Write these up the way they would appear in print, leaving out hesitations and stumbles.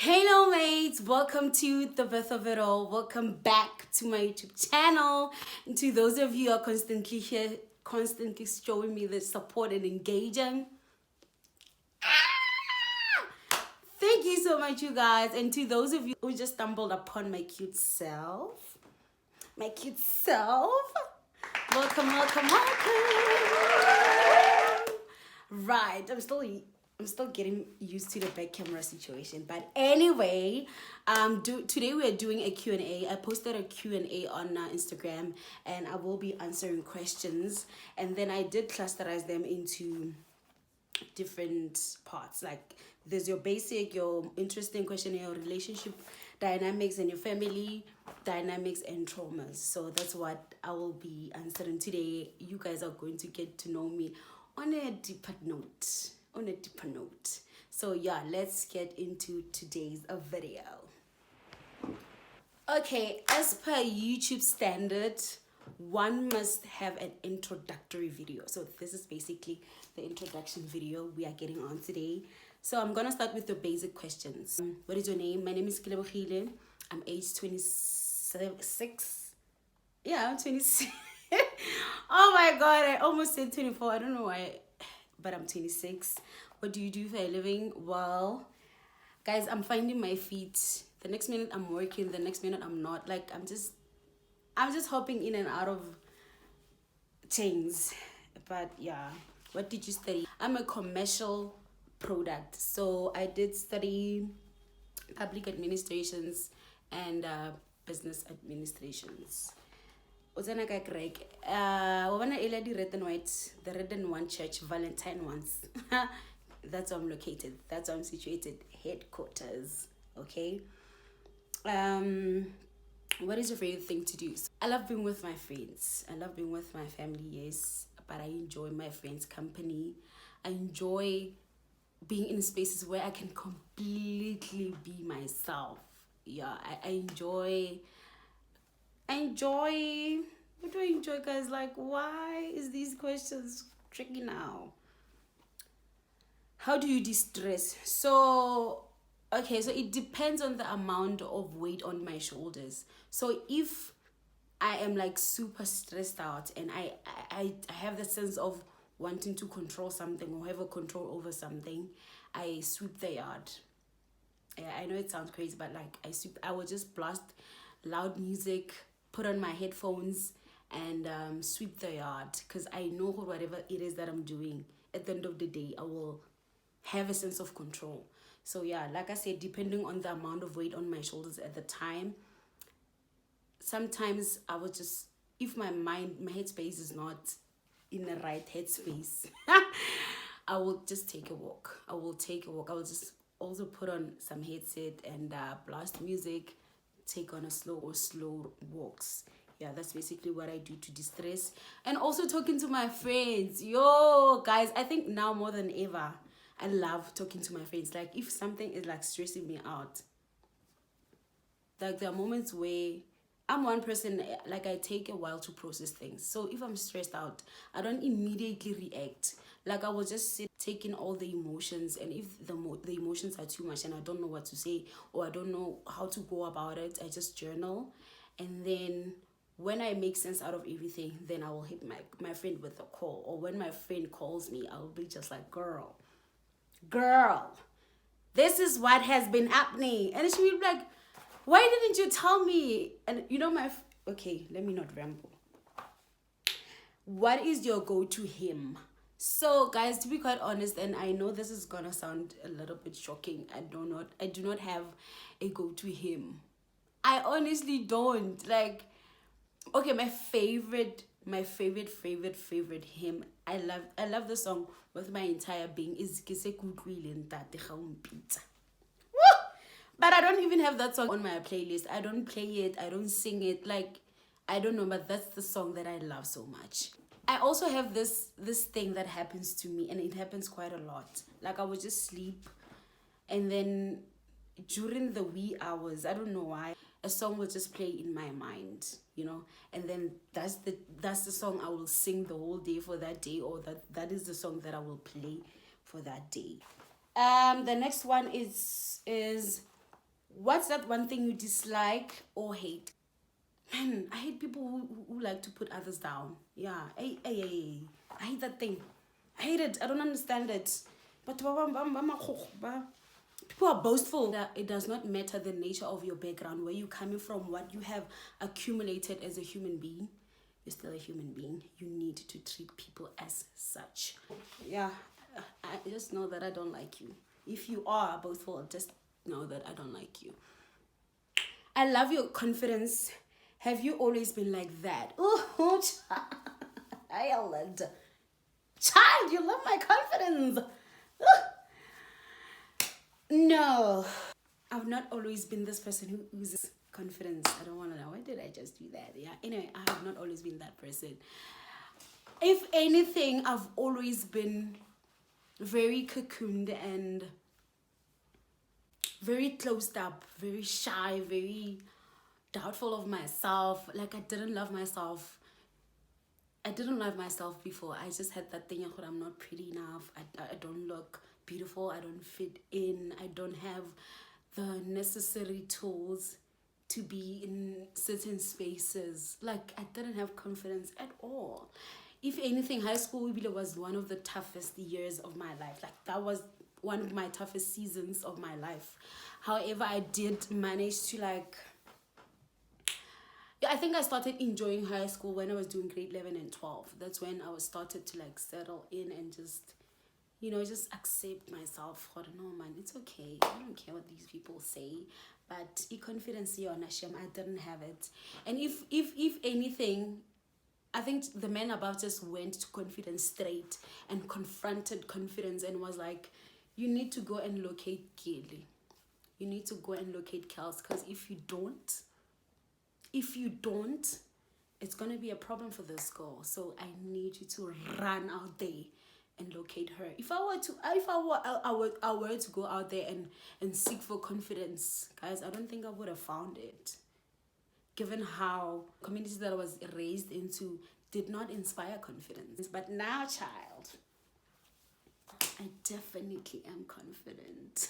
Hello mates, welcome to the birth of it all. Welcome back to my YouTube channel. And to those of you who are constantly here, constantly showing me the support and engaging. Thank you so much, you guys. And to those of you who just stumbled upon my cute self, welcome. Right, I'm still getting used to the back camera situation, but anyway, today we are doing a Q&A. I posted a Q&A on Instagram, and I will be answering questions, and then I did clusterize them into different parts. Like there's your basic, your interesting question, your relationship dynamics, and your family dynamics and traumas. So that's what I will be answering today. You guys are going to get to know me on a deeper note. So yeah, let's get into today's video. Okay, as per YouTube standard, one must have an introductory video. So this is basically the introduction video we are getting on today. So I'm gonna start with the basic questions. What is your name? My name is Kilebohile. I'm age 26. Yeah, I'm 26. Oh my god, I almost said 24. I don't know why, but I'm 26. What do you do for a living? Well, guys, I'm finding my feet. The next minute I'm working, the next minute I'm not. Like I'm just hopping in and out of things. But yeah, what did you study? I'm a commercial product, so I did study public administrations and business administrations. The red and one church, Valentine ones. That's where I'm located. That's where I'm situated. Headquarters. Okay. What is your favorite thing to do? I love being with my friends. I love being with my family, yes. But I enjoy my friends' company. I enjoy being in spaces where I can completely be myself. Yeah, I enjoy. What do I enjoy, guys? Like, why is these questions tricky now? How do you de-stress? So it depends on the amount of weight on my shoulders. So if I am like super stressed out and I have the sense of wanting to control something or have a control over something, I sweep the yard. Yeah, I know it sounds crazy, but like I will just blast loud music, put on my headphones, and sweep the yard, because I know whatever it is that I'm doing, at the end of the day I will have a sense of control. So yeah, like I said, depending on the amount of weight on my shoulders at the time, sometimes I will just, if my headspace is not in the right headspace, I will just take a walk. I will just also put on some headset and blast music, take on slow walks. Yeah, that's basically what I do to distress. And also talking to my friends. Yo, guys, I think now more than ever, I love talking to my friends. Like if something is like stressing me out, like there are moments where I'm one person, like I take a while to process things. So if I'm stressed out, I don't immediately react. Like I will just sit, take in all the emotions, and if the emotions are too much and I don't know what to say or I don't know how to go about it, I just journal. And then when I make sense out of everything, then I will hit my friend with a call. Or when my friend calls me, I'll be just like, girl, this is what has been happening. And she will be like, why didn't you tell me? And you know, okay, let me not ramble. What is your go-to hymn? So guys, to be quite honest, and I know this is gonna sound a little bit shocking, I do not have a go-to hymn. I honestly don't. Like, okay, my favorite hymn, I love the song with my entire being, is Ke se ke utlwile ntate ga o mpitsa. But I don't even have that song on my playlist. I don't play it, I don't sing it. Like, I don't know, but that's the song that I love so much. I also have this thing that happens to me, and it happens quite a lot. Like I would just sleep, and then during the wee hours, I don't know why, a song will just play in my mind, you know, and then that's the song I will sing the whole day for that day, or that is the song that I will play for that day. The next one is What's that one thing you dislike or hate? Man, I hate people who like to put others down. Yeah, I hate that thing. I hate it. I don't understand it. But people are boastful. That it does not matter the nature of your background, where you're coming from, what you have accumulated as a human being. You're still a human being. You need to treat people as such. Yeah, I just know that I don't like you. If you are boastful, just know that I don't like you. I love your confidence. Have you always been like that? Oh, child. Child, you love my confidence. No. I've not always been this person who oozes confidence. I don't want to know. Why did I just do that? Yeah. Anyway, I have not always been that person. If anything, I've always been very cocooned and very closed up, very shy, very doubtful of myself. Like, I didn't love myself. I didn't love myself before. I just had that thing, I'm not pretty enough. I don't look beautiful. I don't fit in. I don't have the necessary tools to be in certain spaces. Like, I didn't have confidence at all. If anything, high school was one of the toughest years of my life. Like, that was one of my toughest seasons of my life. However, I did manage to, like, yeah, I think I started enjoying high school when I was doing grade 11 and 12. That's when I was started to, like, settle in and just, just accept myself. No, man, it's okay. I don't care what these people say. But confidence on Hashem, I didn't have it. And if anything, I think the man above just went to confidence straight and confronted confidence and was like, you need to go and locate Gilly. You need to go and locate Kels, because if you don't, it's going to be a problem for this girl. So I need you to run out there and locate her. If I were to go out there and seek for confidence, guys, I don't think I would have found it. Given how communities that I was raised into did not inspire confidence. But now, child, I definitely am confident.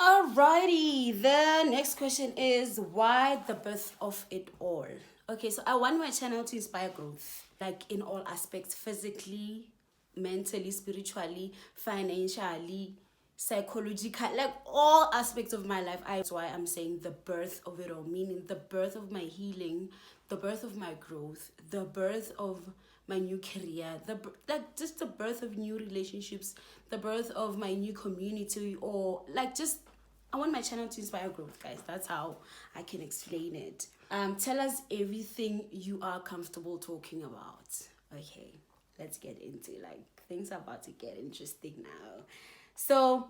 Alrighty, the next question is, why the birth of it all? Okay, so I want my channel to inspire growth, like in all aspects, physically, mentally, spiritually, financially, psychological, like all aspects of my life. That's why I'm saying the birth of it all, meaning the birth of my healing, the birth of my growth, the birth of my new career, just the birth of new relationships, the birth of my new community, or like just I want my channel to inspire growth, guys. That's how I can explain it. Tell us everything you are comfortable talking about. Okay, let's get into, like, things are about to get interesting now. So,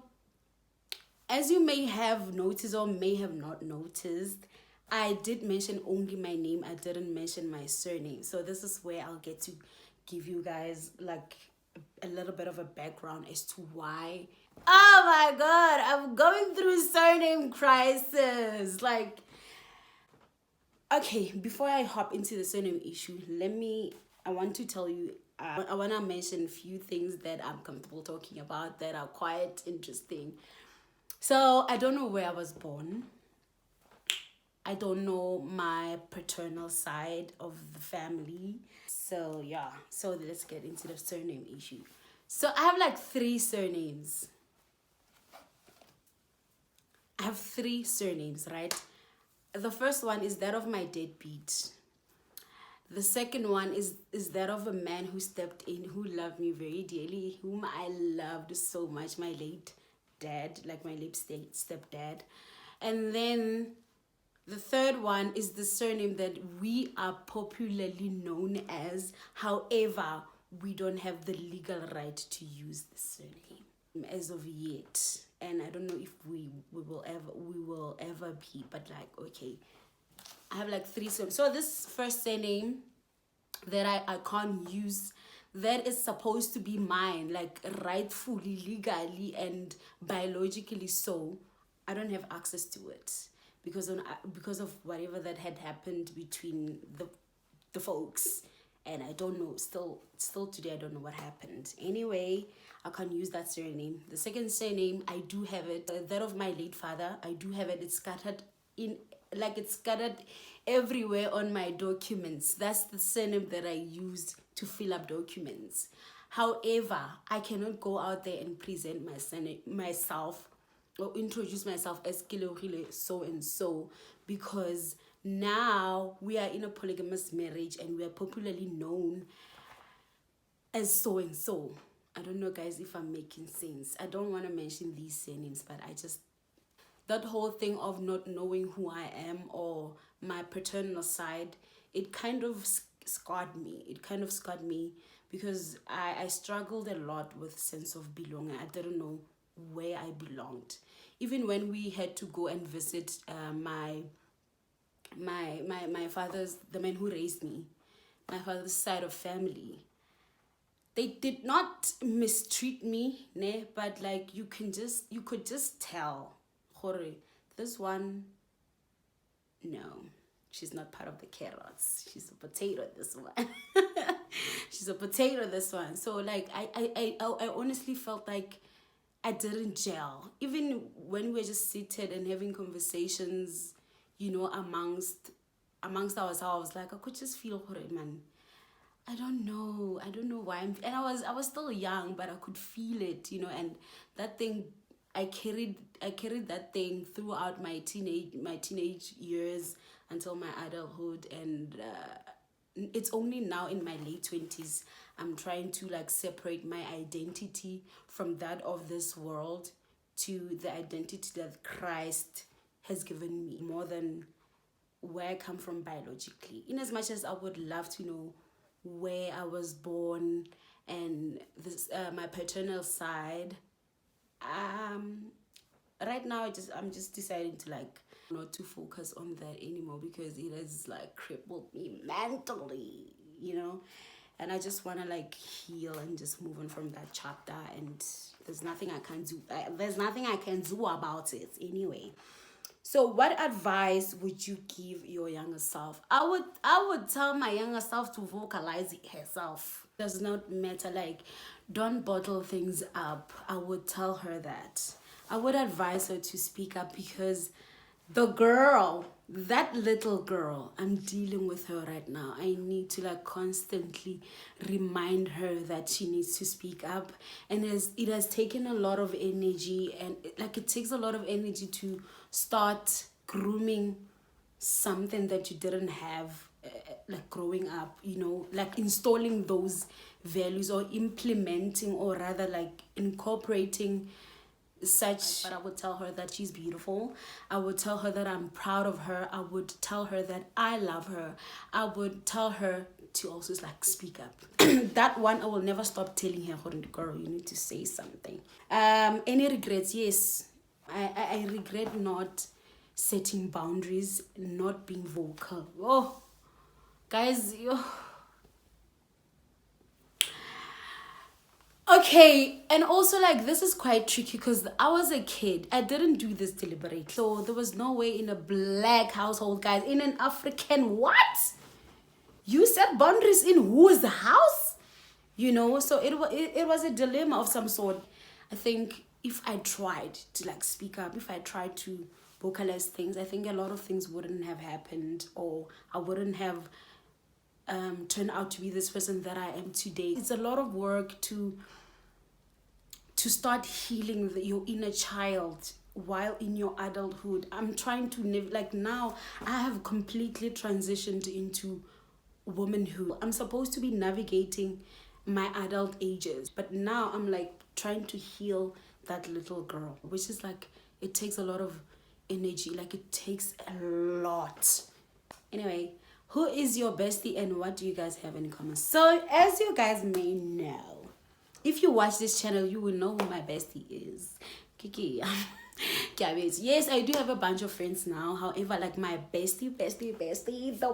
as you may have noticed or may have not noticed, I did mention only my name. I didn't mention my surname. So this is where I'll get to give you guys, like, a little bit of a background as to why. Oh my god, I'm going through surname crisis. Like, okay, before I hop into the surname issue, I want to tell you, I want to mention a few things that I'm comfortable talking about that are quite interesting. So, I don't know where I was born. I don't know my paternal side of the family. So, yeah. So, let's get into the surname issue. So, I have like 3 surnames. I have 3 surnames, right? The first one is that of my deadbeat. The second one is that of a man who stepped in, who loved me very dearly, whom I loved so much, my late dad, like my late stepdad. And then the third one is the surname that we are popularly known as. However, we don't have the legal right to use the surname as of yet. And I don't know if we will ever be, but like, okay, I have like 3 surnames. So this first surname that I can't use, that is supposed to be mine, like rightfully, legally, and biologically so, I don't have access to it because of whatever that had happened between the folks. and I don't know, still today I don't know what happened. Anyway, I can't use that surname. The second surname, I do have it, that of my late father. I do have it. It's scattered in, like, it's scattered everywhere on my documents. That's the surname that I used to fill up documents. However, I cannot go out there and present my surname, myself, or introduce myself as Kilohile so and so, because now we are in a polygamous marriage and we are popularly known as so and so. I don't know, guys, if I'm making sense. I don't want to mention these surnames, but I just, that whole thing of not knowing who I am or my paternal side, it kind of scarred me. It kind of scarred me because I struggled a lot with sense of belonging. I didn't know where I belonged. Even when we had to go and visit my father's, the man who raised me, my father's side of family, they did not mistreat me, ne? But like you could just tell, Jorge, this one, no, she's not part of the carrots. She's a potato, this one. She's a potato, this one. So like I honestly felt like I didn't gel. Even when we're just seated and having conversations, you know, amongst ourselves, like I could just feel, man, I don't know why and I was still young, but I could feel it, you know, and that thing, I carried that thing throughout my teenage years until my adulthood, and it's only now in my late 20s I'm trying to like separate my identity from that of this world to the identity that Christ has given me, more than where I come from biologically. In as much as I would love to know where I was born and this my paternal side, right now I'm just deciding to like not to focus on that anymore, because it has like crippled me mentally, you know, and I just want to like heal and just move on from that chapter, and there's nothing I can do about it anyway. So what advice would you give your younger self? I would tell my younger self to vocalize it herself. Does not matter, like, don't bottle things up. I would tell her that. I would advise her to speak up, because that little girl, I'm dealing with her right now. I need to like constantly remind her that she needs to speak up, and it has taken a lot of energy, and it takes a lot of energy to start grooming something that you didn't have like growing up, you know, like installing those values or implementing, or rather like incorporating such. But I would tell her that she's beautiful. I would tell her that I'm proud of her. I would tell her that I love her. I would tell her to also like speak up. That one I will never stop telling her, girl, you need to say something. Any regrets? Yes, I regret not setting boundaries, not being vocal. Oh, guys, okay, and also like this is quite tricky because I was a kid. I didn't do this deliberately. So there was no way in a black household, guys, in an African, what? You set boundaries in whose house? You know, so it was a dilemma of some sort. I think if I tried to like speak up, if I tried to vocalize things, I think a lot of things wouldn't have happened, or I wouldn't have turned out to be this person that I am today. It's a lot of work to start healing your inner child while in your adulthood. I'm trying to like now I have completely transitioned into womanhood. I'm supposed to be navigating my adult ages, but now I'm like trying to heal that little girl, which is like, it takes a lot of energy. Like it takes a lot. Anyway, who is your bestie and what do you guys have in common? So as you guys may know, if you watch this channel, you will know who my bestie is. Kiki. Yes, I do have a bunch of friends now. However, like my bestie,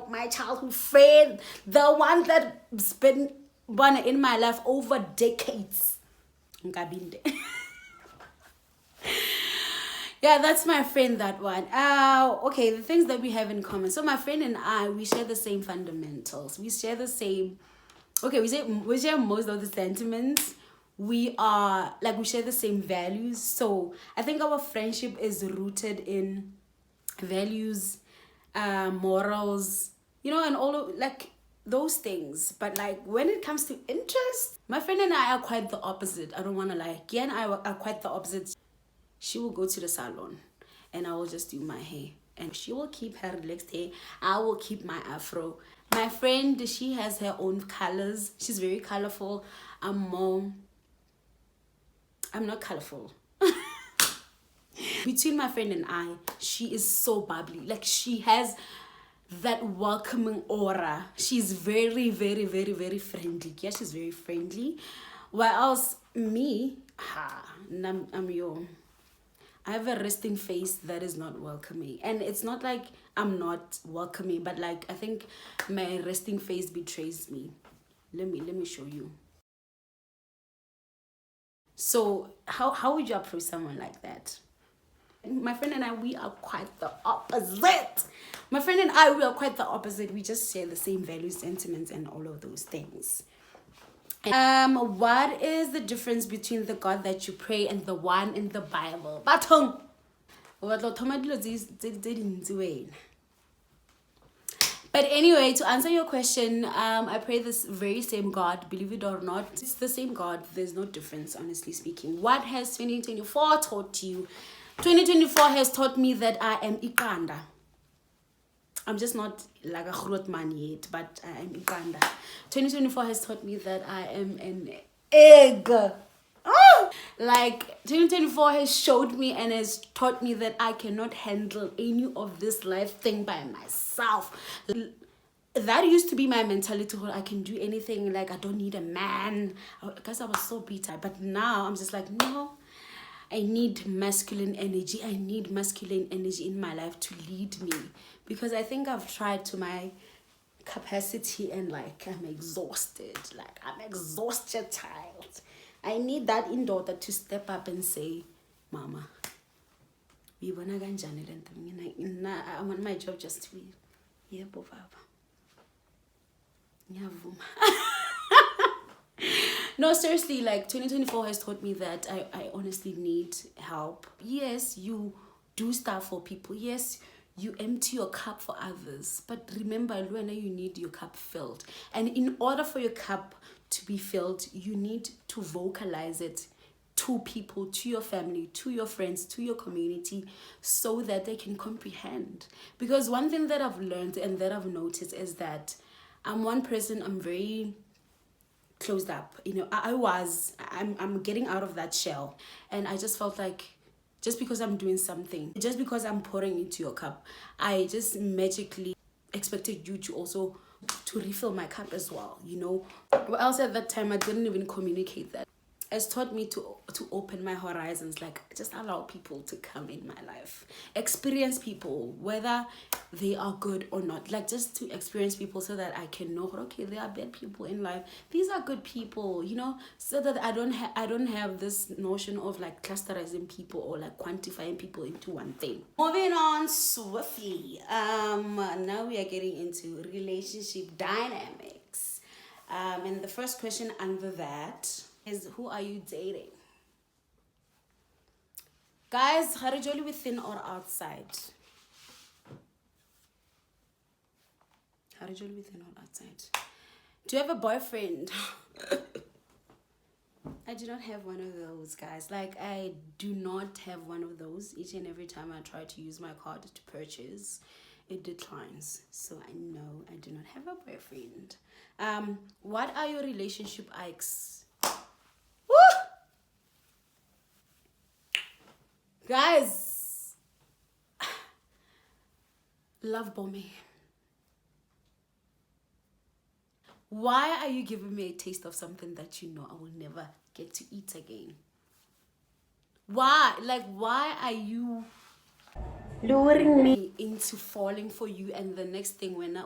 my childhood friend, the one that's been in my life over decades. Yeah, that's my friend, that one. Okay, the things that we have in common. So my friend and I, we share the same fundamentals. We share the same okay, we share most of the sentiments. We are like, we share the same values. So I think our friendship is rooted in values, morals, you know, and all of like those things. But like when it comes to interest, my friend and I are quite the opposite. I don't want to lie. Kia and I are quite the opposite. She will go to the salon and I will just do my hair, and she will keep her relaxed hair. I will keep my afro. My friend, she has her own colors. She's very colorful. I'm not colorful. Between my friend and I, she is so bubbly. Like, she has that welcoming aura. She's very, very, very, very friendly. Yeah, she's very friendly. While else me, I'm yo. I have a resting face that is not welcoming. And it's not like I'm not welcoming, but like I think my resting face betrays me. Let me show you. So how would you approach someone like that? My friend and I, we are quite the opposite. My friend and I, we are quite the opposite. We just share the same values, sentiments, and all of those things. What is the difference between the God that you pray and the one in the Bible? Bathong. But anyway, to answer your question, I pray this very same God, believe it or not. It's the same God. There's no difference, honestly speaking. What has 2024 taught you? 2024 has taught me that I am Ikanda. I'm just not like a Grot man yet, but I am Ikanda. 2024 has taught me that I am an egg. Oh! Like 2024 has showed me and has taught me that I cannot handle any of this life thing by myself. That used to be my mentality, where I can do anything, like I don't need a man, because I was so bitter. But now I'm just like, no, I need masculine energy. I need masculine energy in my life to lead me, because I think I've tried to my capacity and like I'm exhausted. Like I'm exhausted, child. I need that in daughter to step up and say, Mama, I want my job just to be here, Baba. No, seriously, like 2024 has taught me that I honestly need help. Yes, you do stuff for people. Yes, you empty your cup for others. But remember, Luana, you need your cup filled. And in order for your cup to be filled, you need to vocalize it to people, to your family, to your friends, to your community, so that they can comprehend. Because one thing that I've learned and that I've noticed is that I'm one person, I'm very closed up. You know, I'm getting out of that shell. And I just felt like, just because I'm doing something, just because I'm pouring into your cup, I just magically expected you to also to refill my cup as well, you know. Well, else at that time I didn't even communicate that. It's taught me to open my horizons, like just allow people to come in my life, experience people, whether they are good or not, like just to experience people so that I can know, okay, there are bad people in life, these are good people, you know, so that I don't have this notion of like clusterizing people or like quantifying people into one thing. Moving on swiftly, now we are getting into relationship dynamics, and the first question under that is, who are you dating? Guys, Harijoli within or outside? Harijoli within or outside? Do you have a boyfriend? I do not have one of those, guys. Like, I do not have one of those. Each and every time I try to use my card to purchase, it declines. So I know I do not have a boyfriend. What are your relationship ikes? Guys, love bombing. Why are you giving me a taste of something that you know I will never get to eat again? Why? Like, why are you luring me into falling for you, and the next thing when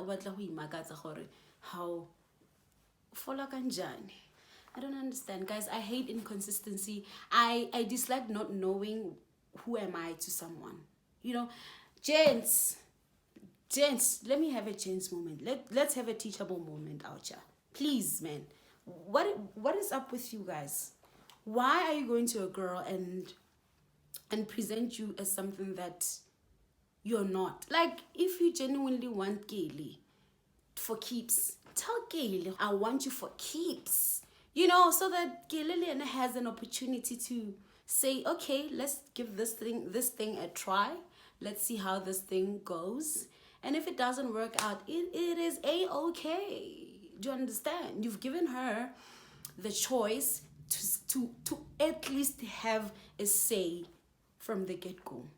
how follow kanjani? I don't understand, guys. I hate inconsistency. I dislike not knowing who am I to someone. You know, gents, let me have a gents moment. Let's have a teachable moment out here. Please, man. What is up with you guys? Why are you going to a girl and present you as something that you're not? Like, if you genuinely want Kaylee for keeps, tell Kaylee, I want you for keeps. You know, so that Kaylee has an opportunity to say, okay, let's give this thing a try. Let's see how this thing goes. And if it doesn't work out, it is a-okay. Do you understand? You've given her the choice to at least have a say from the get-go.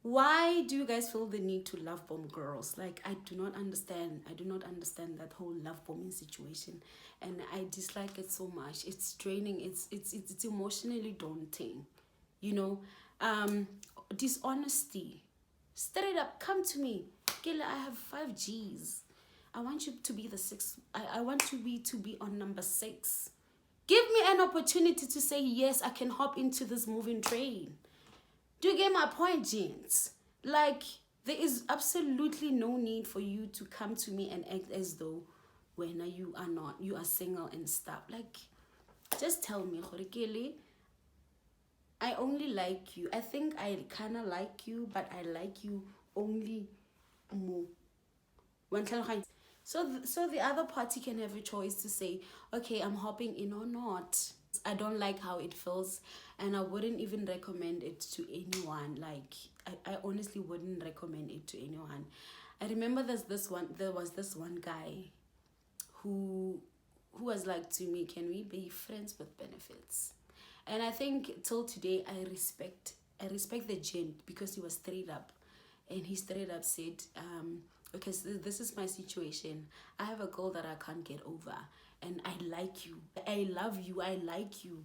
Why do you guys feel the need to love bomb girls? Like, I do not understand that whole love bombing situation, and I dislike it so much. It's draining. It's emotionally daunting, you know. Dishonesty, straight up, come to me, Kayla, I have 5 G's. I want you to be the 6th. I want to be on number 6. Give me an opportunity to say, yes, I can hop into this moving train. Do you get my point, gents? Like, there is absolutely no need for you to come to me and act as though when you are single and stuff. Like, just tell me, Kele, I only like you. I think I kind of like you, but I like you only more. So the other party can have a choice to say, okay, I'm hopping in or not. I don't like how it feels, and I wouldn't even recommend it to anyone. Like, I honestly wouldn't recommend it to anyone. I remember there was this one guy who was like to me, can we be friends with benefits? And I think till today I respect the gent, because he was straight up, and he straight up said, okay, so this is my situation. I have a girl that I can't get over, and I like you. I love you. I like you,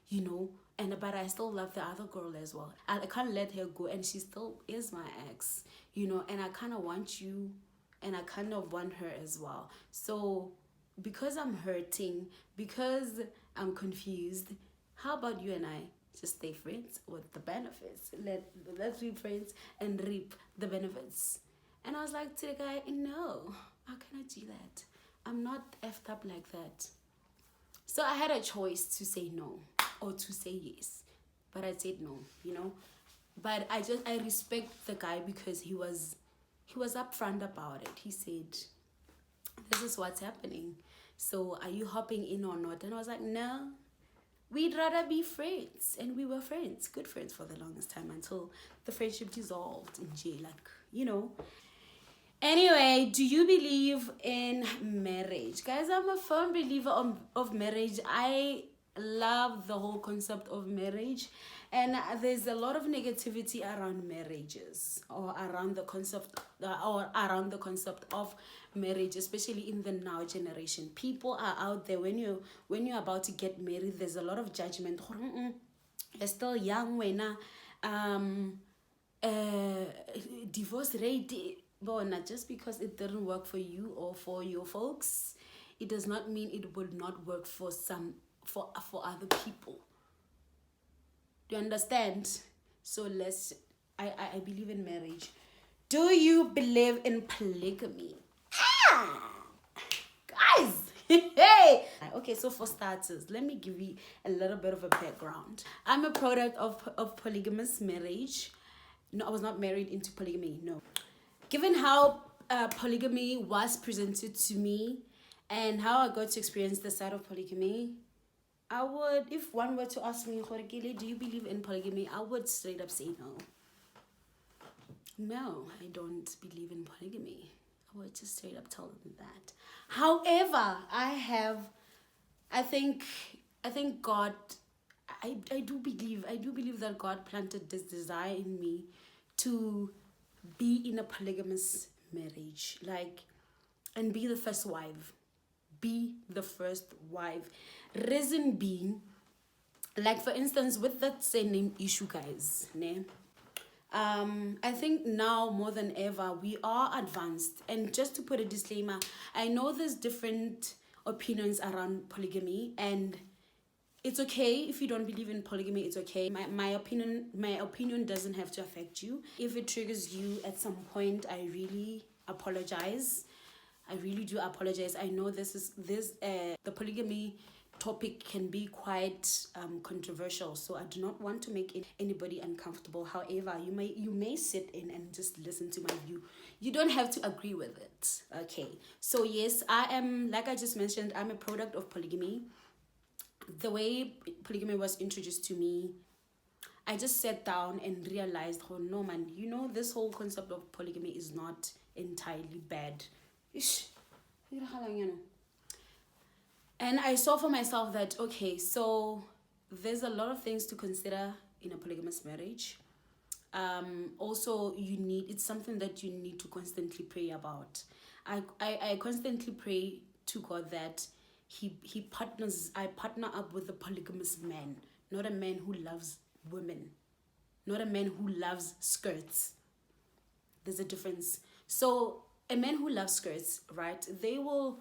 you know. But I still love the other girl as well. I can't let her go, and she still is my ex, you know. And I kind of want you, and I kind of want her as well. So because I'm hurting, because I'm confused, how about you and I just stay friends with the benefits? Let's be friends and reap the benefits. And I was like to the guy, no, how can I do that? I'm not effed up like that. So I had a choice to say no or to say yes. But I said no, you know. But I respect the guy, because he was upfront about it. He said, this is what's happening. So are you hopping in or not? And I was like, no, we'd rather be friends. And we were friends, good friends for the longest time, until the friendship dissolved in jail, like, you know. Anyway, do you believe in marriage? Guys, I'm a firm believer of marriage. I love the whole concept of marriage, and there's a lot of negativity around marriages, or around the concept of marriage, especially in the now generation. People are out there, when you're about to get married, there's a lot of judgment. You're still young, when divorce rate. But just because it didn't work for you or for your folks, it does not mean it will not work for other people. Do you understand? So I believe in marriage. Do you believe in polygamy? Guys, hey. Okay, so for starters, let me give you a little bit of a background. I'm a product of polygamous marriage. No, I was not married into polygamy, no. Given how polygamy was presented to me and how I got to experience the side of polygamy, I would, if one were to ask me, do you believe in polygamy? I would straight up say no. No, I don't believe in polygamy. I would just straight up tell them that. However, I think God, I do believe that God planted this desire in me to be in a polygamous marriage, like, and be the first wife. Reason being, like, for instance, with that same name issue, guys, ne? I think now more than ever we are advanced. And just to put a disclaimer, I know there's different opinions around polygamy, and it's okay if you don't believe in polygamy. It's okay. My opinion doesn't have to affect you. If it triggers you at some point, I really apologize. I really do apologize. I know the polygamy topic can be quite controversial, so I do not want to make anybody uncomfortable. However, you may sit in and just listen to my view. You don't have to agree with it. Okay, so yes, I am, like I just mentioned, I'm a product of polygamy. The way polygamy was introduced to me, I just sat down and realized, oh no man, this whole concept of polygamy is not entirely bad. Ish. And I saw for myself that, okay, so there's a lot of things to consider in a polygamous marriage. Also, it's something that you need to constantly pray about. I constantly pray to God that I partner up with a polygamous man, not a man who loves women, not a man who loves skirts. There's a difference. So a man who loves skirts, right, they will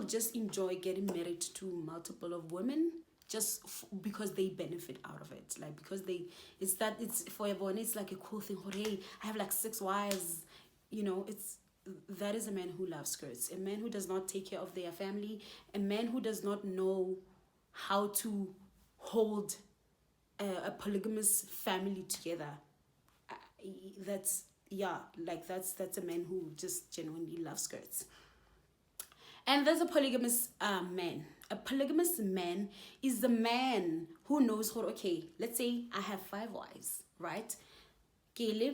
just enjoy getting married to multiple of women just because they benefit out of it. Like, because it's for everyone, it's like a cool thing. Hey, I have like 6 wives. That is a man who loves skirts. A man who does not take care of their family. A man who does not know how to hold a polygamous family together. That's a man who just genuinely loves skirts. And there's a polygamous man. A polygamous man is the man who knows, okay, let's say I have 5 wives, right? Kele,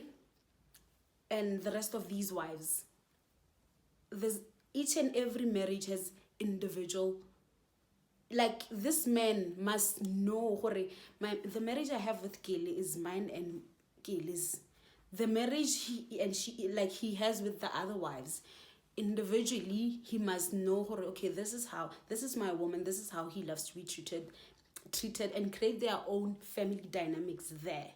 and the rest of these wives. Each and every marriage has individual. Like, this man must know, the marriage I have with Kele is mine and Kele's. The marriage he has with the other wives, individually, he must know, okay, this is my woman, this is how he loves to be treated, and create their own family dynamics there,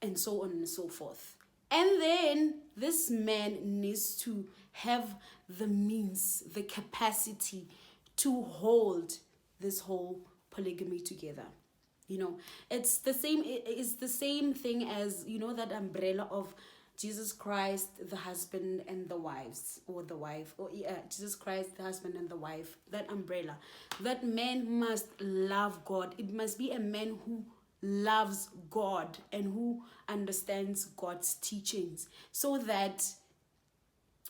and so on and so forth. And then this man needs to have the means, the capacity to hold this whole polygamy together. It's the same thing as, that umbrella of Jesus Christ, the husband and the wives, or the wife, or Jesus Christ, the husband and the wife, that umbrella. That man must love God. It must be a man who loves God and who understands God's teachings, so that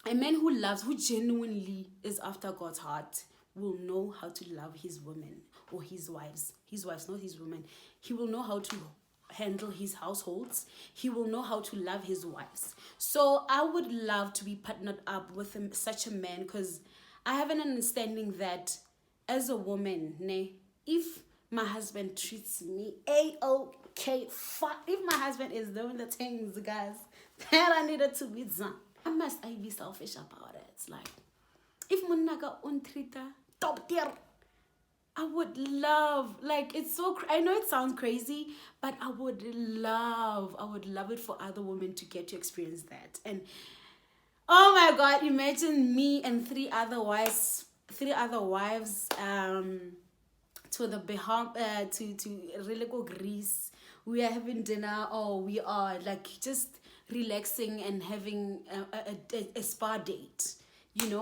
a man who genuinely is after God's heart will know how to love his women, or his wives, not his women. He will know how to handle his households. He will know how to love his wives. So I would love to be partnered up with such a man, because I have an understanding that as a woman, if my husband treats me a-okay, if my husband is doing the things, guys, that I needed to be done, how must I be selfish about it? Like, if munaga untrita top tier, I would love, like, it's so, I know it sounds crazy, but I would love it for other women to get to experience that. And oh my God, imagine me and 3 other wives, to the to really go Greece. We are having dinner, or we are like just relaxing and having a spa date.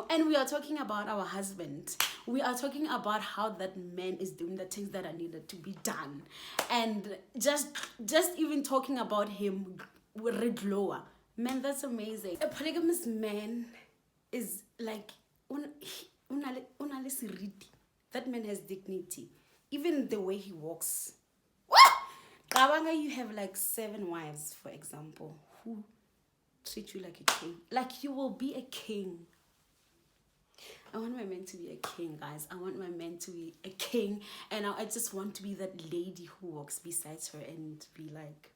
And we are talking about our husband. We are talking about how that man is doing the things that are needed to be done, and just even talking about him with lower. Man, that's amazing. A polygamous man is like that man has dignity. Even the way he walks. Kabanga, you have like 7 wives, for example, who treat you like a king. Like, you will be a king. I want my man to be a king, guys. I want my man to be a king. And I just want to be that lady who walks beside her and be like,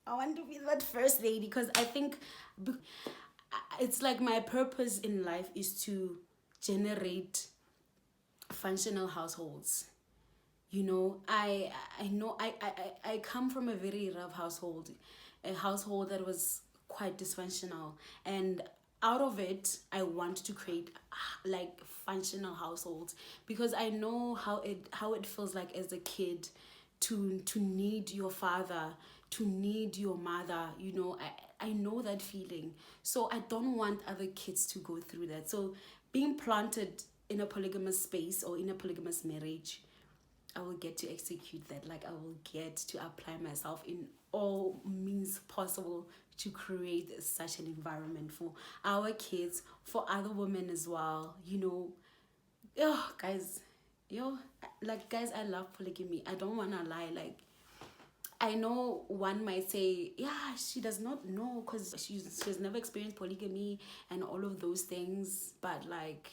I want to be that first lady, because I think it's like my purpose in life is to generate functional households. I know I come from a very rough household, a household that was quite dysfunctional, and out of it I want to create like functional households, because I know how it feels like as a kid to need your father to need your mother, you know. I know that feeling. So I don't want other kids to go through that. So being planted in a polygamous space or in a polygamous marriage, I will get to execute that. Like, I will get to apply myself in all means possible to create such an environment for our kids, for other women as well, you know. Oh, guys, guys, I love polygamy. I don't want to lie. Like, I know one might say, yeah, she does not know because she's never experienced polygamy and all of those things. But like,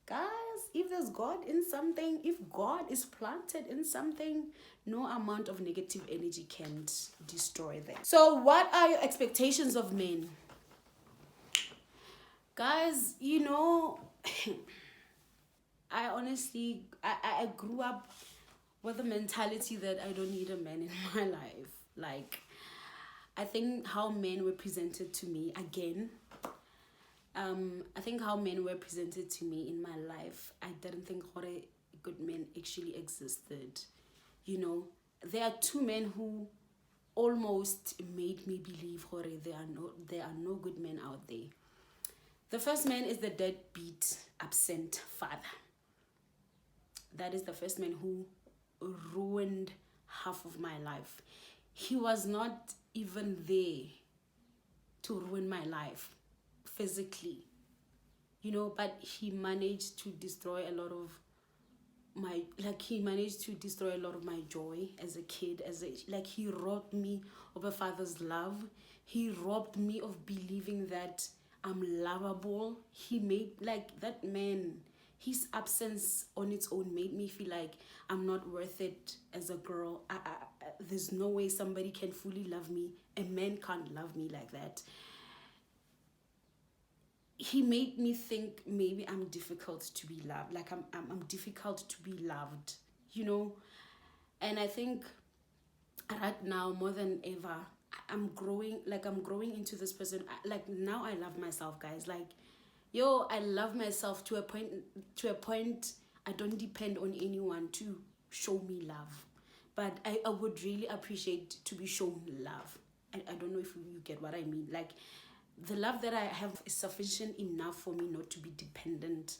guys, if there's God in something, if God is planted in something, no amount of negative energy can't destroy them. So what are your expectations of men? Guys, you know, I honestly, I grew up with the mentality that I don't need a man in my life. Like, I think how men were presented to me again, I think how men were presented to me in my life, I didn't think what a good man actually existed. You know, there are two men who almost made me believe there are no good men out there. The first man is the deadbeat, absent father. That is the first man who ruined half of my life. He was not even there to ruin my life physically, you know, but he managed to destroy a lot of my, like, he managed to destroy a lot of my joy as a kid, like, he robbed me of a father's love. He robbed me of believing that I'm lovable. He made, like, that man, his absence on its own made me feel like I'm not worth it as a girl. There's no way somebody can fully love me. A man can't love me like that. He made me think maybe I'm difficult to be loved. Like, I'm difficult to be loved, you know. And I think right now, more than ever, I'm growing into this person. Like, now I love myself, guys. Like, I love myself to a point I don't depend on anyone to show me love. But I would really appreciate to be shown love. I don't know if you get what I mean. Like, the love that I have is sufficient enough for me not to be dependent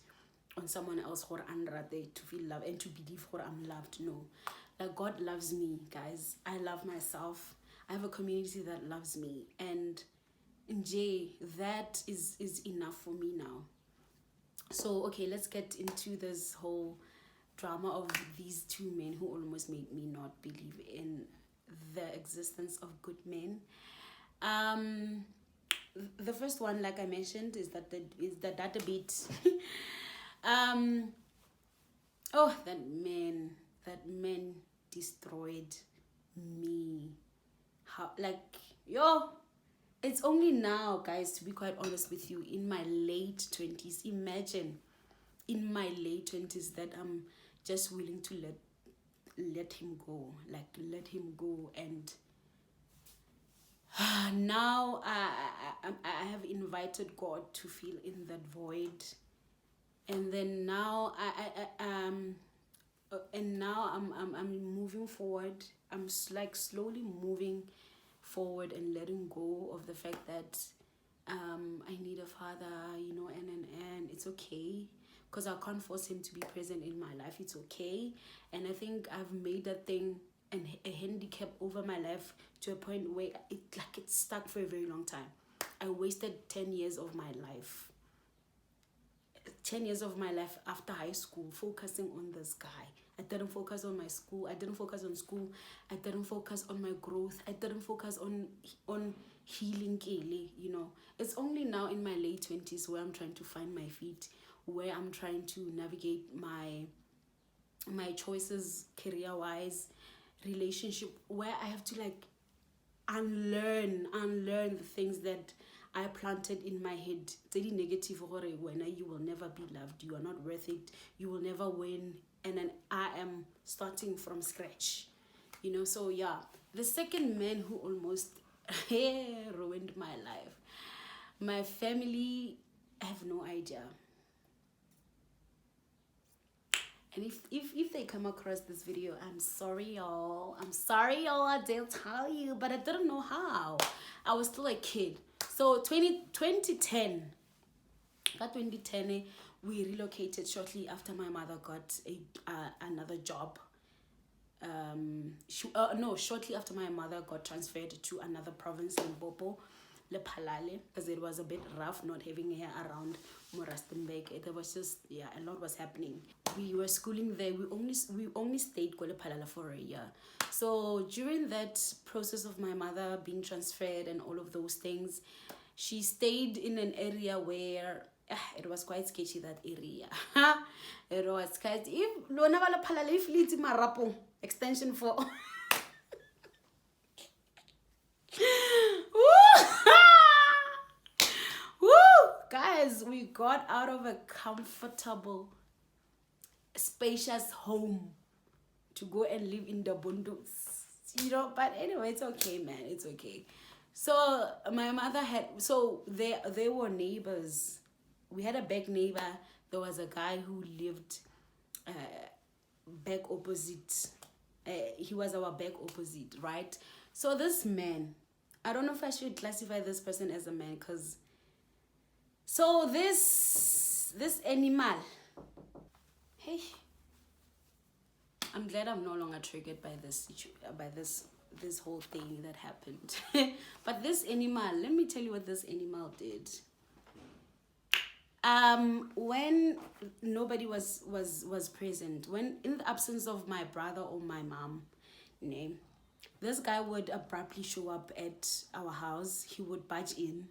on someone else or under there to feel love and to believe I'm loved. No. Like, God loves me, guys. I love myself. I have a community that loves me. And that is enough for me now. So, okay, let's get into this whole drama of these two men who almost made me not believe in the existence of good men. The first one, like I mentioned, is that database. That man destroyed me. How, like, it's only now, guys, to be quite honest with you, in my late 20s, imagine, in my late 20s, that I'm just willing to let him go, and now I have invited God to fill in that void, and then now I'm moving forward. I'm like slowly moving forward and letting go of the fact that I need a father, you know, and it's okay, because I can't force him to be present in my life. It's okay. And I think I've made that thing and a handicap over my life to a point where it's stuck for a very long time. I wasted 10 years of my life. 10 years of my life after high school focusing on this guy. I didn't focus on my school. I didn't focus on school. I didn't focus on my growth. I didn't focus on healing Kaylee, you know. It's only now in my late 20s where I'm trying to find my feet, where I'm trying to navigate my choices career-wise, relationship, where I have to like unlearn the things that I planted in my head. Very negative, when you will never be loved, you are not worth it, you will never win, and then I am starting from scratch, you know. So yeah, the second man who almost ruined my life, my family have no idea. And if they come across this video, I'm sorry, y'all. I'm sorry, y'all. They'll tell you, but I didn't know how. I was still a kid. So 2010, that 2010, we relocated shortly after my mother got another job. Shortly after my mother got transferred to another province in Bopo, Lephalale, because it was a bit rough not having her around Morastenburg. There was just, yeah, a lot was happening. We were schooling there. We only stayed Lephalale for a year. So during that process of my mother being transferred and all of those things, she stayed in an area where it was quite sketchy, that area. It was quite, if Lona Lephalale, if Liti Marapo, extension 4. Woo! Guys, we got out of a comfortable, spacious home to go and live in the bundos, you know. But anyway, it's okay, man. It's okay. So my mother had, so they were neighbors. We had a back neighbor. There was a guy who lived back opposite. He was our back opposite, right? So this man, I don't know if I should classify this person as a man, because so this animal, hey, I'm glad I'm no longer triggered by this whole thing that happened. But this animal, let me tell you what this animal did. When nobody was present, when in the absence of my brother or my mom, this guy would abruptly show up at our house. He would barge in.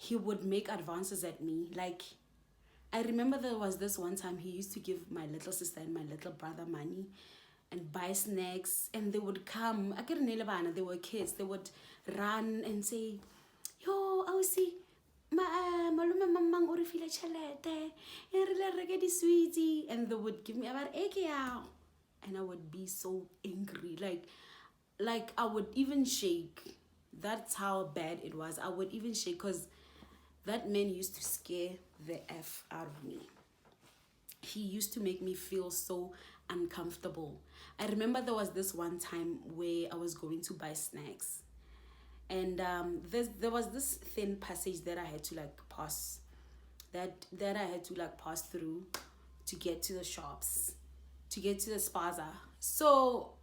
He would make advances at me. Like, I remember there was this one time he used to give my little sister and my little brother money and buy snacks, and they would come. They were kids. They would run and say, "Yo, I will see malume mamang o re file tšhelete e rile reke di sweetie," and they would give me about egg, and I would be so angry, like I would even shake. That's how bad it was. I would even shake, because that man used to scare the F out of me. He used to make me feel so uncomfortable. I remember there was this one time where I was going to buy snacks, and there was this thin passage that I had to pass, that I had to pass through to get to the shops, to get to the spaza. So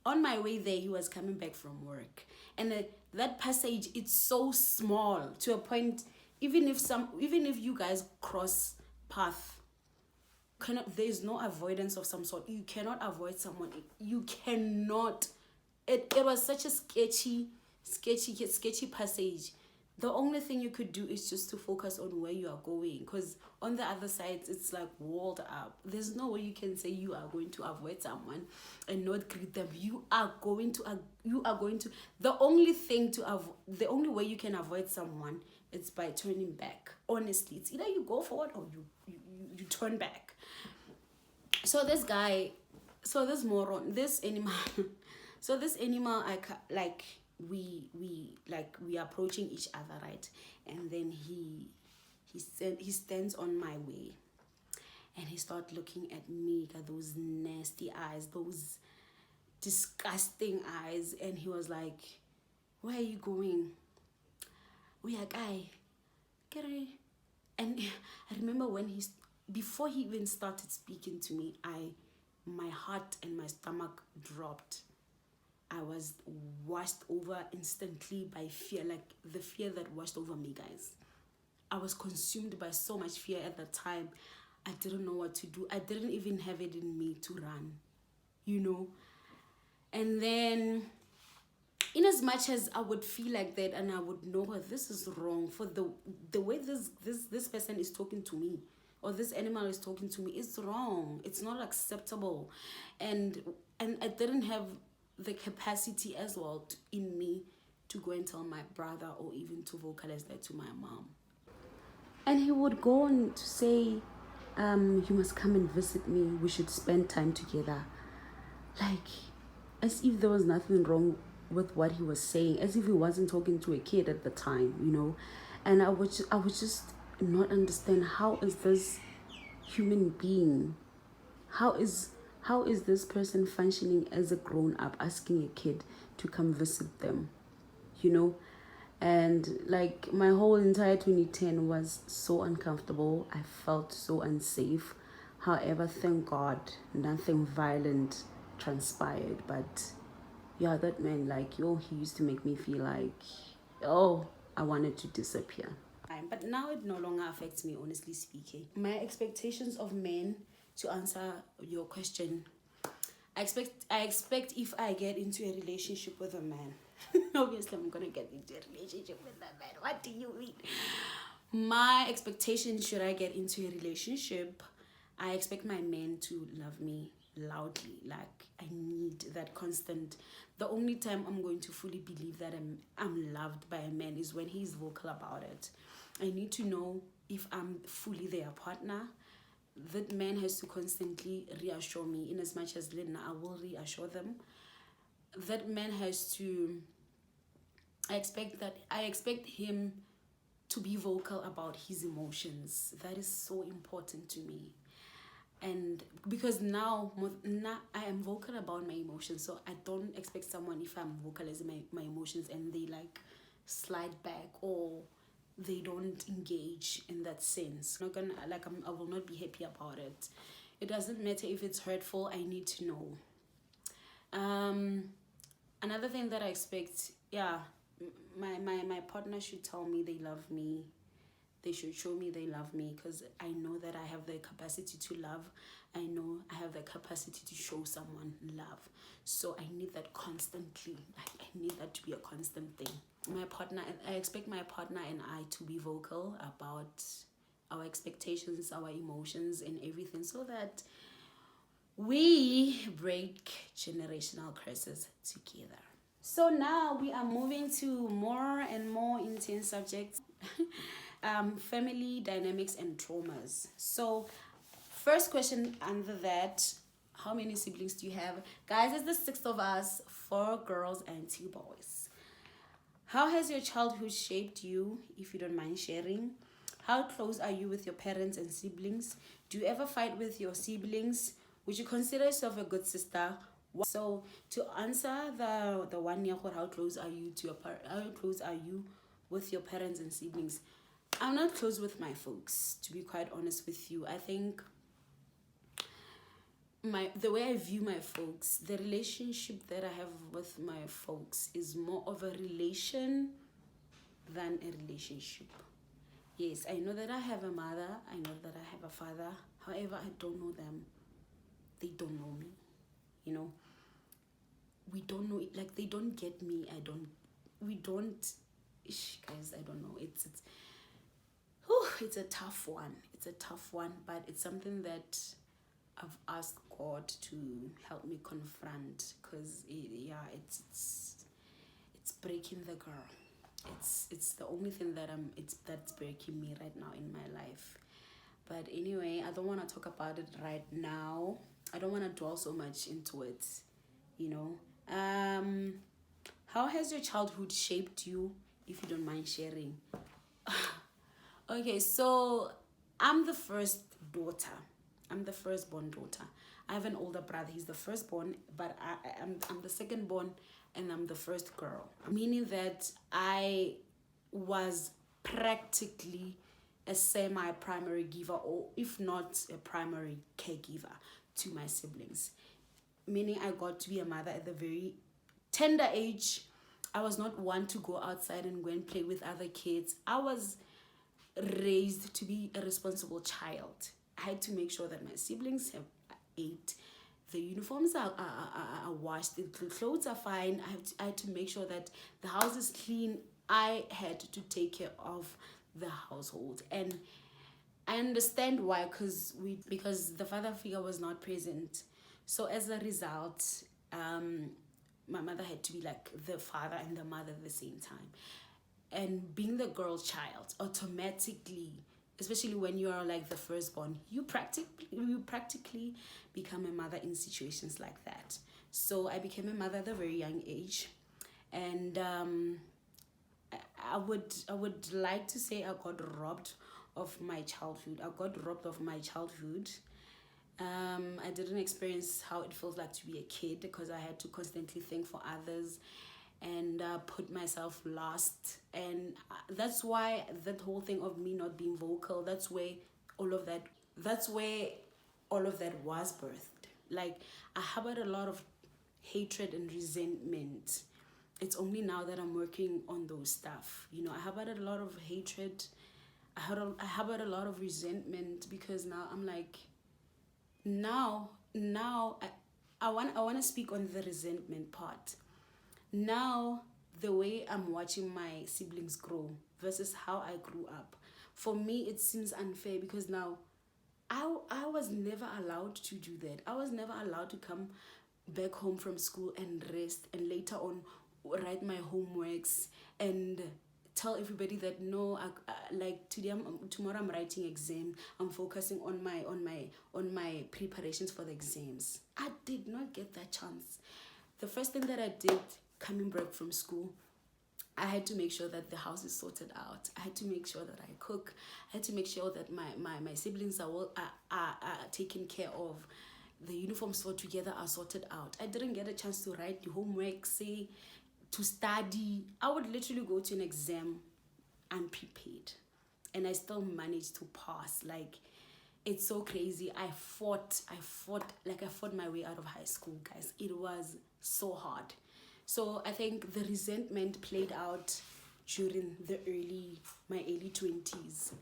on my way there, he was coming back from work, and that passage, it's so small to a point, even if you guys cross path, there's no avoidance of some sort. You cannot avoid someone. You cannot. It was such a sketchy passage. The only thing you could do is just to focus on where you are going, because on the other side it's like walled up. There's no way you can say you are going to avoid someone and not greet them. You are going to the only way you can avoid someone is by turning back. Honestly, it's either you go forward or you turn back. So this guy, so this moron, this animal so this animal, we are approaching each other, right? And then he stands on my way, and he started looking at me, got those nasty eyes, those disgusting eyes, and he was like, "Where are you going?" We are guy. And I remember before he even started speaking to me, my heart and my stomach dropped. I was washed over instantly by fear, like the fear that washed over me, guys. I was consumed by so much fear at the time. I didn't know what to do. I didn't even have it in me to run, And then, in as much as I would feel like that, and I would know that this is wrong, for the way this person is talking to me, or this animal is talking to me, it's wrong. It's not acceptable, and I didn't have the capacity as well in me to go and tell my brother, or even to vocalize that to my mom. And he would go on to say, "You must come and visit me. We should spend time together." Like, as if there was nothing wrong with what he was saying, as if he wasn't talking to a kid at the time, And I would just not understand, how is this human being, how is this person functioning as a grown up, asking a kid to come visit them, you know? And like my whole entire 2010 was so uncomfortable. I felt so unsafe. However, thank God nothing violent transpired. But yeah, that man, like, yo, he used to make me feel like, oh, I wanted to disappear. But now it no longer affects me, honestly speaking. My expectations of men, to answer your question, I expect if I get into a relationship with a man, obviously I'm gonna get into a relationship with that man. What do you mean? My expectation, should I get into a relationship, I expect my man to love me loudly. Like, I need that constant. The only time I'm going to fully believe that I'm loved by a man is when he's vocal about it. I need to know if I'm fully their partner. That man has to constantly reassure me, in as much as Lena, I will reassure them. That man has to, I expect him to be vocal about his emotions. That is so important to me. And because now I am vocal about my emotions, so I don't expect someone, if I'm vocalizing my emotions and they like slide back or they don't engage in that sense. I'm not gonna, like, I will not be happy about it. It doesn't matter if it's hurtful. I need to know. Another thing that I expect, yeah, my partner should tell me they love me. They should show me they love me, because I know that I have the capacity to love. I know I have the capacity to show someone love. So I need that constantly. Like, I need that to be a constant thing. I expect my partner and I to be vocal about our expectations, our emotions, and everything, so that we break generational curses together. So now we are moving to more and more intense subjects. Family dynamics and traumas. So first question under that, how many siblings do you have? Guys, it's the 6 of us, 4 girls and 2 boys. How has your childhood shaped you, if you don't mind sharing? How close are you with your parents and siblings? Do you ever fight with your siblings? Would you consider yourself a good sister? So to answer the one year, how close are you to how close are you with your parents and siblings? I'm not close with my folks, to be quite honest with you. I think the way I view my folks, the relationship that I have with my folks is more of a relation than a relationship. Yes, I know that I have a mother, I know that I have a father. However, I don't know them. They don't know me. You know, we don't know it. Like, they don't get me. Guys, I don't know. It's a tough one. It's a tough one, but it's something that I've asked God to help me confront, because it's breaking the girl. It's the only thing that's breaking me right now in my life. But anyway, I don't want to talk about it right now. I don't want to dwell so much into it, you know. How has your childhood shaped you, if you don't mind sharing? Okay, so I'm the first daughter. I'm the firstborn daughter. I have an older brother. He's the firstborn, but I'm the secondborn, and I'm the first girl. Meaning that I was practically a semi-primary giver, or if not a primary caregiver to my siblings. Meaning I got to be a mother at the very tender age. I was not one to go outside and go and play with other kids. I was raised to be a responsible child. I had to make sure that my siblings have ate, the uniforms are washed, the clothes are fine. I had to make sure that the house is clean. I had to take care of the household, and I understand why, because the father figure was not present. So as a result, my mother had to be like the father and the mother at the same time. And being the girl child, automatically, especially when you are like the firstborn, you practically become a mother in situations like that. So I became a mother at a very young age, and I would like to say I got robbed of my childhood. I got robbed of my childhood, I didn't experience how it feels like to be a kid because I had to constantly think for others and put myself last. And that's why that whole thing of me not being vocal, all of that, that's where all of that was birthed. Like, I harbored a lot of hatred and resentment. It's only now that I'm working on those stuff. You know, I harbored a lot of hatred. I harbored a lot of resentment because now I'm like, now I want to speak on the resentment part. Now, the way I'm watching my siblings grow versus how I grew up, for me it seems unfair because now I was never allowed to do that. I was never allowed to come back home from school and rest and later on write my homeworks and tell everybody that no, like today tomorrow I'm writing exam. I'm focusing on my preparations for the exams. I did not get that chance. The first thing that I did coming back from school, I had to make sure that the house is sorted out. I had to make sure that I cook. I had to make sure that my siblings are taken care of. The uniforms for together are sorted out. I didn't get a chance to write the homework, say, to study. I would literally go to an exam unprepared. And I still managed to pass. Like, it's so crazy. I fought my way out of high school, guys. It was so hard. So I think the resentment played out during my early 20s.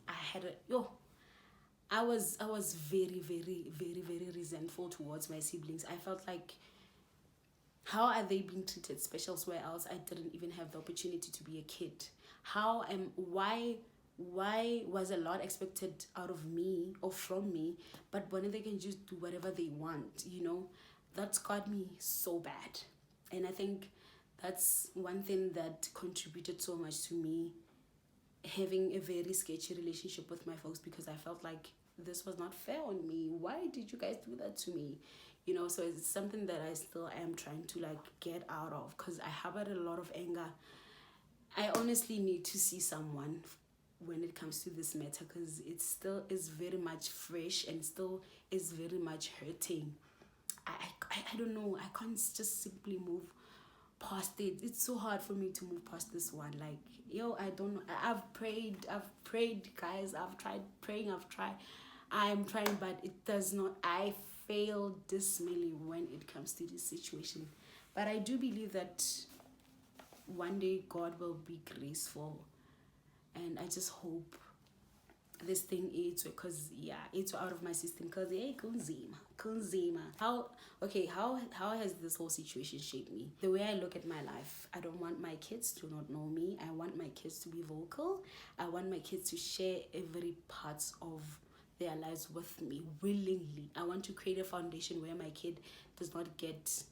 I was very, very, very, very resentful towards my siblings. I felt like, how are they being treated special where else I didn't even have the opportunity to be a kid? Why was a lot expected out of me or from me, but when they can just do whatever they want, that scarred me so bad. And I think that's one thing that contributed so much to me having a very sketchy relationship with my folks, because I felt like this was not fair on me. Why did you guys do that to me? So it's something that I still am trying to get out of, because I harbored a lot of anger. I honestly need to see someone when it comes to this matter, because it still is very much fresh and still is very much hurting. I don't know. I can't just simply move past it. It's so hard for me to move past this one. I don't know. I've prayed, guys. I've tried praying. I'm trying, but it does not. I fail dismally when it comes to this situation. But I do believe that one day God will be graceful, and I just hope this thing eats, because it's out of my system, because kunzima. How has this whole situation shaped me? The way I look at my life, I don't want my kids to not know me. I want my kids to be vocal. I want my kids to share every part of their lives with me willingly. I want to create a foundation where my kid does not get,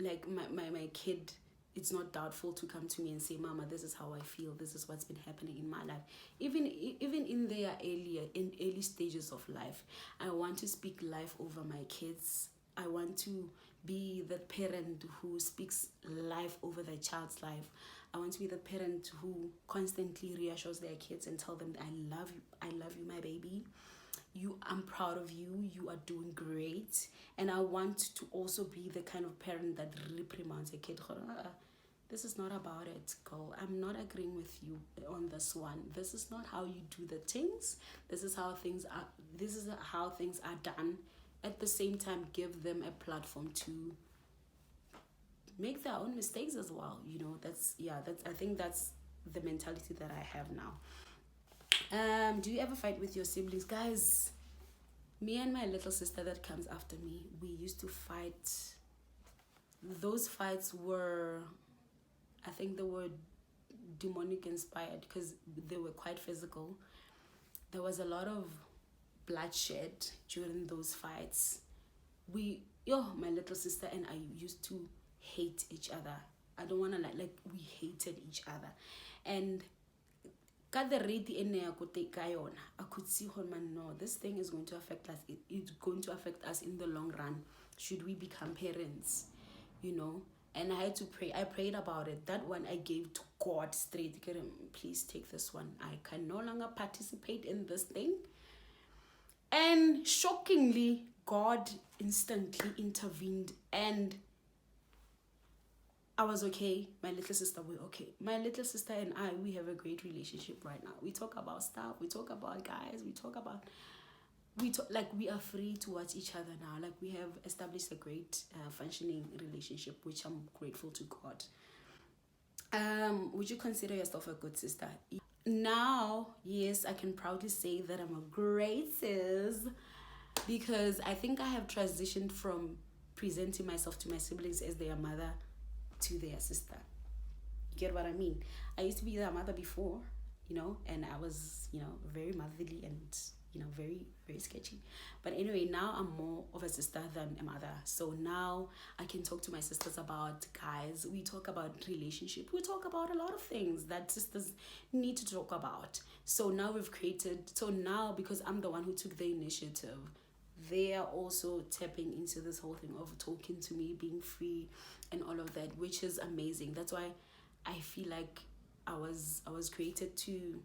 like, my kid, it's not doubtful to come to me and say, Mama, this is how I feel, this is what's been happening in my life. Even in their early stages of life, I want to speak life over my kids. I want to be the parent who speaks life over their child's life. I want to be the parent who constantly reassures their kids and tell them, I love you, my baby. I'm proud of you. You are doing great. And I want to also be the kind of parent that reprimands a kid. This is not about it, girl. I'm not agreeing with you on this one. This is not how you do the things. This is how things are done. At the same time, give them a platform to make their own mistakes as well. I think that's the mentality that I have now. Do you ever fight with your siblings? Guys, me and my little sister that comes after me, we used to fight. Those fights were, I think they were demonic inspired, because they were quite physical. There was a lot of bloodshed during those fights. My little sister and I used to hate each other. I don't want to we hated each other. And got the rate I could see no, this thing is going to affect us. It's going to affect us in the long run, should we become parents, And I had to pray. I prayed about it. That one I gave to God straight. Please take this one. I can no longer participate in this thing. And shockingly, God instantly intervened, and I was okay. My little sister were okay. My little sister and I, we have a great relationship right now. We talk about stuff. We talk about guys. Like we are free towards each other now. Like we have established a great functioning relationship, which I'm grateful to God. Would you consider yourself a good sister? Now, yes, I can proudly say that I'm a great sis, because I think I have transitioned from presenting myself to my siblings as their mother to their sister. You get what I mean? I used to be their mother before, and I was, very motherly and, very, very sketchy. But anyway, now I'm more of a sister than a mother. So now I can talk to my sisters about guys. We talk about relationship. We talk about a lot of things that sisters need to talk about. So now because I'm the one who took the initiative, they are also tapping into this whole thing of talking to me, being free and all of that, which is amazing. That's why I feel like I was created to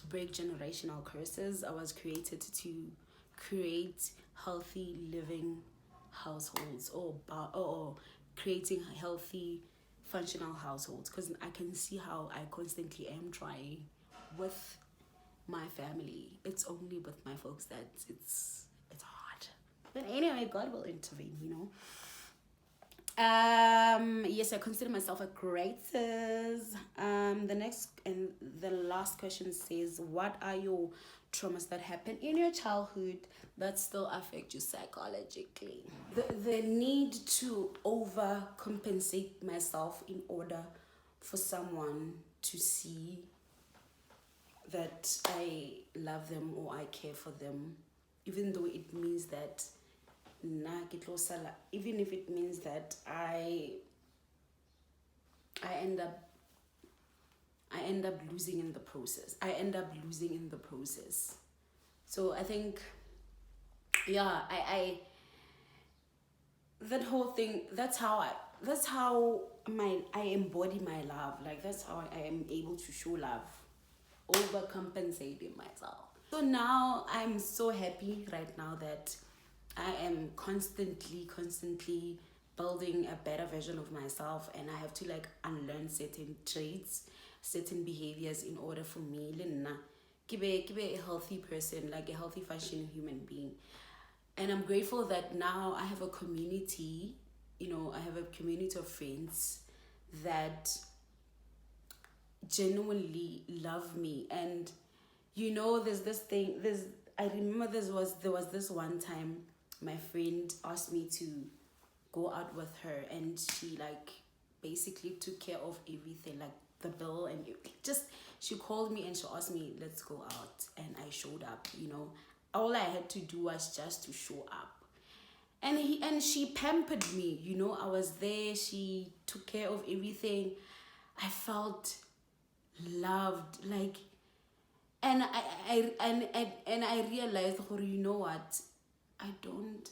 break generational curses. I was created to create healthy living households, or creating healthy functional households, because I can see how I constantly am trying with my family. It's only with my folks that it's hard. But anyway, God will intervene. Yes, I consider myself a great sis. The next and the last question says, what are your traumas that happen in your childhood that still affect you psychologically? The need to overcompensate myself in order for someone to see that I love them or I care for them, even though it means that even if it means that I end up losing in the process. So I think, I that whole thing, that's how I embody my love. Like that's how I am able to show love, overcompensating myself. So now I'm so happy right now that I am constantly building a better version of myself, and I have to unlearn certain traits, certain behaviors in order for me to be a healthy person, like a healthy functioning human being. And I'm grateful that now I have a community, I have a community of friends that genuinely love me. And there's this thing, I remember there was this one time my friend asked me to go out with her, and she basically took care of everything, like the bill, and she called me and she asked me, let's go out, and I showed up. All I had to do was just to show up, and she pampered me. I was there, she took care of everything. I felt loved, and I realized, you know what, I don't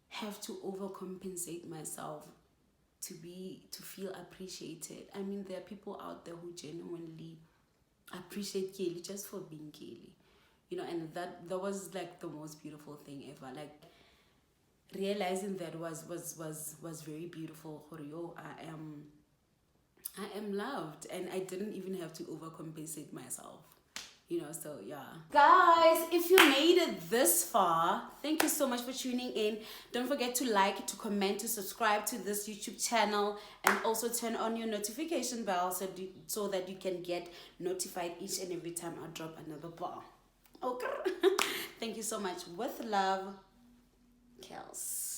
have to overcompensate myself to feel appreciated. I mean, there are people out there who genuinely appreciate Kelly just for being Kelly, and that was the most beautiful thing ever. Realizing that was very beautiful. I am loved, and I didn't even have to overcompensate myself. So yeah. Guys, if you made it this far, thank you so much for tuning in. Don't forget to like, to comment, to subscribe to this YouTube channel, and also turn on your notification bell so that you can get notified each and every time I drop another bar. Okay. Thank you so much. With love, Kels.